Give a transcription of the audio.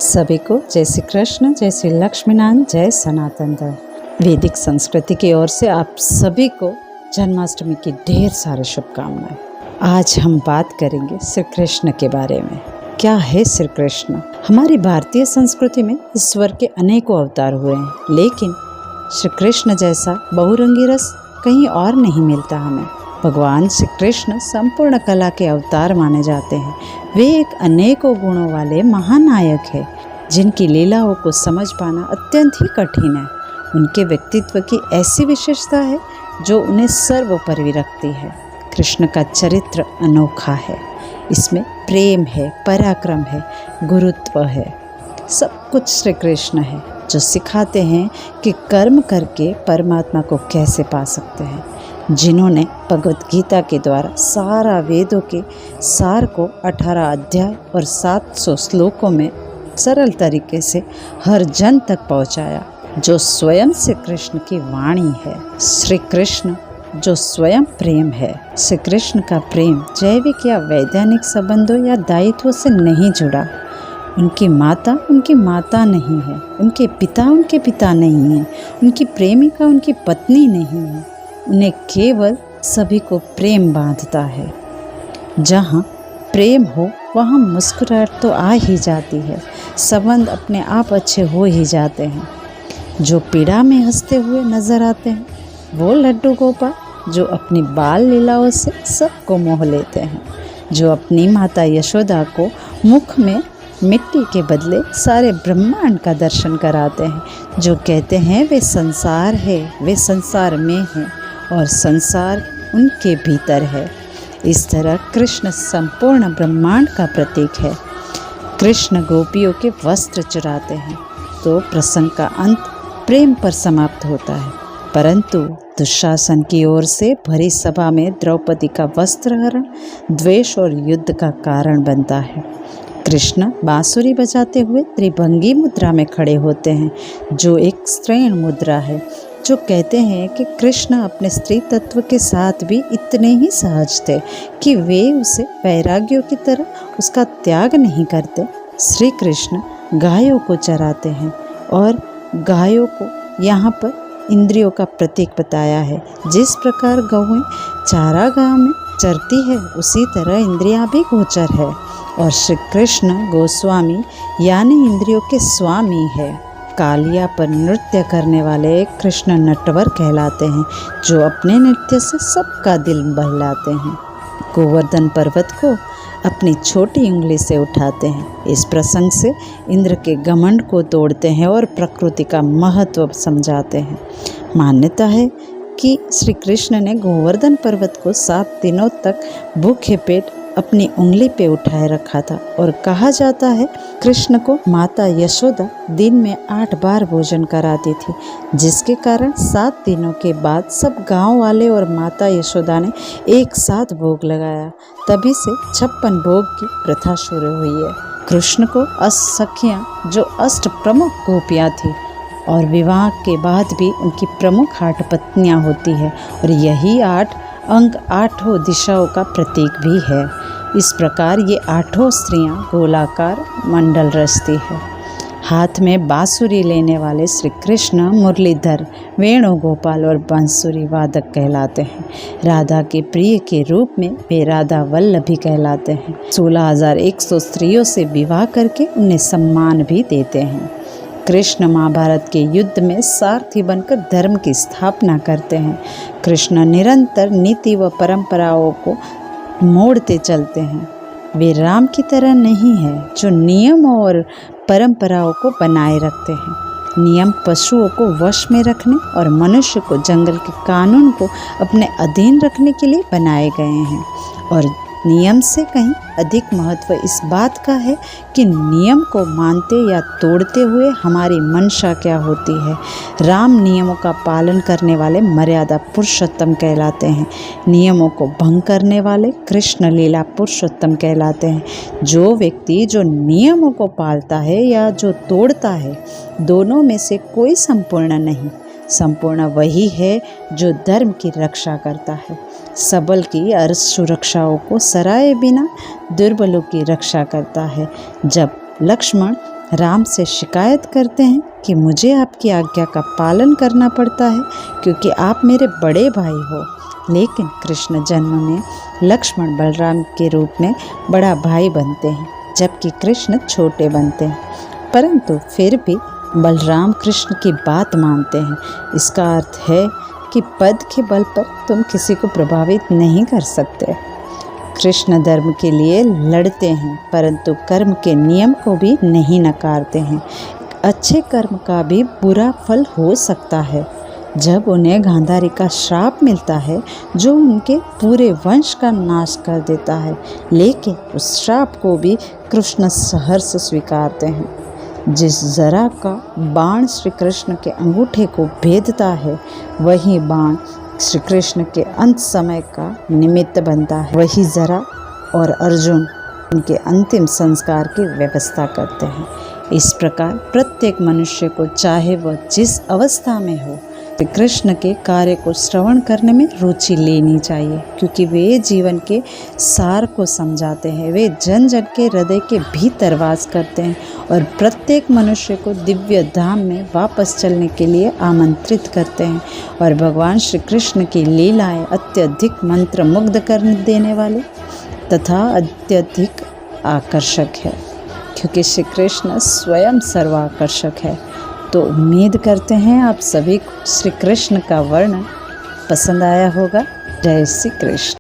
सभी को जय श्री कृष्ण, जय श्री लक्ष्मीनारायण, जय सनातन धर्म। वैदिक संस्कृति की ओर से आप सभी को जन्माष्टमी की ढेर सारी शुभकामनाएं। आज हम बात करेंगे श्री कृष्ण के बारे में। क्या है श्री कृष्ण? हमारी भारतीय संस्कृति में ईश्वर के अनेकों अवतार हुए हैं, लेकिन श्री कृष्ण जैसा बहुरंगी रस कहीं और नहीं मिलता हमें। भगवान श्री कृष्ण संपूर्ण कला के अवतार माने जाते हैं। वे एक अनेकों गुणों वाले महानायक हैं, जिनकी लीलाओं को समझ पाना अत्यंत ही कठिन है। उनके व्यक्तित्व की ऐसी विशेषता है जो उन्हें सर्वोपरि रखती है। कृष्ण का चरित्र अनोखा है। इसमें प्रेम है, पराक्रम है, गुरुत्व है, सब कुछ श्री कृष्ण है, जो सिखाते हैं कि कर्म करके परमात्मा को कैसे पा सकते हैं। जिन्होंने भगवत गीता के द्वारा सारा वेदों के सार को 18 अध्याय और 700 श्लोकों में सरल तरीके से हर जन तक पहुंचाया, जो स्वयं श्री कृष्ण की वाणी है। श्री कृष्ण जो स्वयं प्रेम है। श्री कृष्ण का प्रेम जैविक या वैज्ञानिक संबंधों या दायित्वों से नहीं जुड़ा। उनकी माता नहीं है, उनके पिता नहीं है, उनकी प्रेमिका उनकी पत्नी नहीं है। उन्हें केवल सभी को प्रेम बांधता है। जहाँ प्रेम हो वहाँ मुस्कुराहट तो आ ही जाती है, संबंध अपने आप अच्छे हो ही जाते हैं। जो पीड़ा में हंसते हुए नजर आते हैं वो लड्डू गोपाल, जो अपनी बाल लीलाओं से सबको मोह लेते हैं, जो अपनी माता यशोदा को मुख में मिट्टी के बदले सारे ब्रह्मांड का दर्शन कराते हैं, जो कहते हैं वे संसार है, वे संसार में है और संसार उनके भीतर है। इस तरह कृष्ण संपूर्ण ब्रह्मांड का प्रतीक है। कृष्ण गोपियों के वस्त्र चुराते हैं तो प्रसंग का अंत प्रेम पर समाप्त होता है, परंतु दुशासन की ओर से भरी सभा में द्रौपदी का वस्त्रहरण द्वेष और युद्ध का कारण बनता है। कृष्ण बांसुरी बजाते हुए त्रिभंगी मुद्रा में खड़े होते हैं, जो एक स्त्रैण मुद्रा है, जो कहते हैं कि कृष्ण अपने स्त्री तत्व के साथ भी इतने ही सहज थे कि वे उसे वैराग्यों की तरह उसका त्याग नहीं करते। श्री कृष्ण गायों को चराते हैं और गायों को यहाँ पर इंद्रियों का प्रतीक बताया है। जिस प्रकार गौएं चारागाह में चरती है, उसी तरह इंद्रियां भी गोचर है और श्री कृष्ण गोस्वामी यानी इंद्रियों के स्वामी है। कालिया पर नृत्य करने वाले कृष्ण नटवर कहलाते हैं, जो अपने नृत्य से सबका दिल बहलाते हैं। गोवर्धन पर्वत को अपनी छोटी उंगली से उठाते हैं। इस प्रसंग से इंद्र के घमंड को तोड़ते हैं और प्रकृति का महत्व समझाते हैं। मान्यता है कि श्री कृष्ण ने गोवर्धन पर्वत को 7 दिनों तक भूखे पेट अपनी उंगली पे उठाए रखा था और कहा जाता है कृष्ण को माता यशोदा दिन में 8 बार भोजन कराती थी, जिसके कारण 7 दिनों के बाद सब गांव वाले और माता यशोदा ने एक साथ भोग लगाया। तभी से 56 भोग की प्रथा शुरू हुई है। कृष्ण को सखियां जो अष्ट प्रमुख गोपियां थी और विवाह के बाद भी उनकी प्रमुख 8 पत्नियां होती है और यही 8 अंग 8 दिशाओं का प्रतीक भी है। इस प्रकार ये 8 स्त्रियां गोलाकार मंडल रचती है। हाथ में बांसुरी लेने वाले श्री कृष्ण मुरलीधर, वेणुगोपाल और बांसुरी वादक कहलाते हैं। राधा के प्रिय के रूप में वे राधा वल्लभी कहलाते हैं। 16,100 स्त्रियों से विवाह करके उन्हें सम्मान भी देते हैं। कृष्ण महाभारत के युद्ध में सारथी बनकर धर्म की स्थापना करते हैं। कृष्ण निरंतर नीति व परंपराओं को मोड़ते चलते हैं। वे राम की तरह नहीं है, जो नियम और परंपराओं को बनाए रखते हैं। नियम पशुओं को वश में रखने और मनुष्य को जंगल के कानून को अपने अधीन रखने के लिए बनाए गए हैं और नियम से कहीं अधिक महत्व इस बात का है कि नियम को मानते या तोड़ते हुए हमारी मंशा क्या होती है। राम नियमों का पालन करने वाले मर्यादा पुरुषोत्तम कहलाते हैं। नियमों को भंग करने वाले कृष्ण लीला पुरुषोत्तम कहलाते हैं। जो व्यक्ति जो नियमों को पालता है या जो तोड़ता है, दोनों में से कोई संपूर्ण नहीं। संपूर्ण वही है जो धर्म की रक्षा करता है। सबल की अर्थ सुरक्षाओं को सराहे बिना दुर्बलों की रक्षा करता है। जब लक्ष्मण राम से शिकायत करते हैं कि मुझे आपकी आज्ञा का पालन करना पड़ता है क्योंकि आप मेरे बड़े भाई हो। लेकिन कृष्ण जन्म में लक्ष्मण बलराम के रूप में बड़ा भाई बनते हैं, जबकि कृष्ण छोटे बनते हैं। परंतु फिर भी बलराम कृष्ण की बात मानते हैं। इसका अर्थ है कि पद के बल पर तुम किसी को प्रभावित नहीं कर सकते। कृष्ण धर्म के लिए लड़ते हैं, परंतु कर्म के नियम को भी नहीं नकारते हैं। अच्छे कर्म का भी बुरा फल हो सकता है। जब उन्हें गांधारी का श्राप मिलता है जो उनके पूरे वंश का नाश कर देता है, लेकिन उस श्राप को भी कृष्ण सहर्ष स्वीकारते हैं। जिस जरा का बाण श्री कृष्ण के अंगूठे को भेदता है, वही बाण श्री कृष्ण के अंत समय का निमित्त बनता है। वही जरा और अर्जुन उनके अंतिम संस्कार की व्यवस्था करते हैं। इस प्रकार प्रत्येक मनुष्य को, चाहे वह जिस अवस्था में हो, कृष्ण के कार्य को श्रवण करने में रुचि लेनी चाहिए, क्योंकि वे जीवन के सार को समझाते हैं। वे जन जन के हृदय के भीतर वास करते हैं और प्रत्येक मनुष्य को दिव्य धाम में वापस चलने के लिए आमंत्रित करते हैं। और भगवान श्री कृष्ण की लीलाएं अत्यधिक मंत्र मुग्ध कर देने वाले तथा अत्यधिक आकर्षक है, क्योंकि श्री कृष्ण स्वयं सर्वाकर्षक है। तो उम्मीद करते हैं आप सभी को श्री कृष्ण का वर्णन पसंद आया होगा। जय श्री कृष्ण।